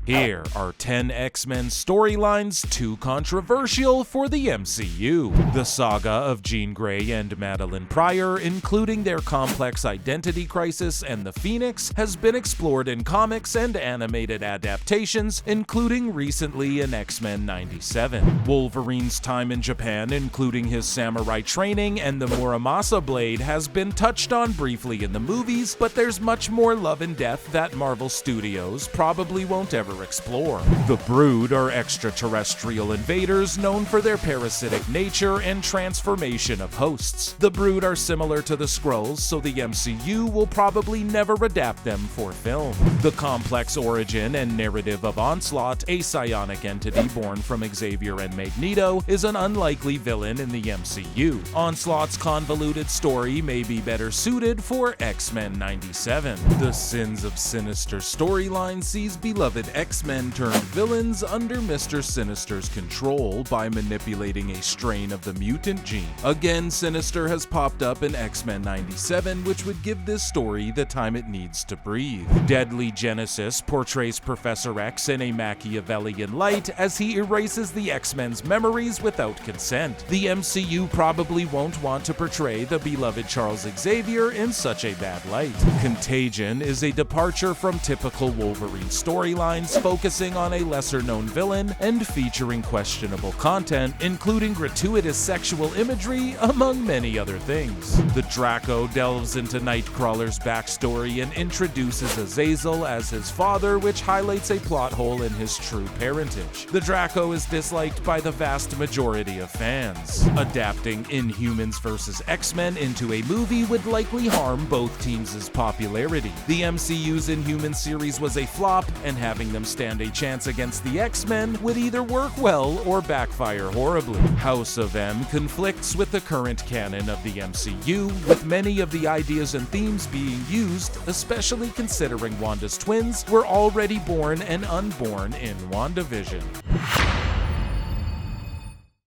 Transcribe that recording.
Here are 10 X-Men storylines too controversial for the MCU. The saga of Jean Grey and Madeline Pryor, including their complex identity crisis and the Phoenix, has been explored in comics and animated adaptations, including recently in X-Men 97. Wolverine's time in Japan, including his samurai training and the Muramasa blade, has been touched on briefly in the movies, but there's much more love and death that Marvel Studios probably won't ever explore. The Brood are extraterrestrial invaders known for their parasitic nature and transformation of hosts. The Brood are similar to the Skrulls, so the MCU will probably never adapt them for film. The complex origin and narrative of Onslaught, a psionic entity born from Xavier and Magneto, is an unlikely villain in the MCU. Onslaught's convoluted story may be better suited for X-Men 97. The Sins of Sinister storyline sees beloved X-Men turned villains under Mr. Sinister's control by manipulating a strain of the mutant gene. Again, Sinister has popped up in X-Men 97, which would give this story the time it needs to breathe. Deadly Genesis portrays Professor X in a Machiavellian light as he erases the X-Men's memories without consent. The MCU probably won't want to portray the beloved Charles Xavier in such a bad light. Contagion is a departure from typical Wolverine storylines, focusing on a lesser-known villain and featuring questionable content, including gratuitous sexual imagery, among many other things. The Draco delves into Nightcrawler's backstory and introduces Azazel as his father, which highlights a plot hole in his true parentage. The Draco is disliked by the vast majority of fans. Adapting Inhumans vs. X-Men into a movie would likely harm both teams' popularity. The MCU's Inhumans series was a flop, and having them stand a chance against the X-Men would either work well or backfire horribly. House of M conflicts with the current canon of the MCU, with many of the ideas and themes being used, especially considering Wanda's twins were already born and unborn in WandaVision.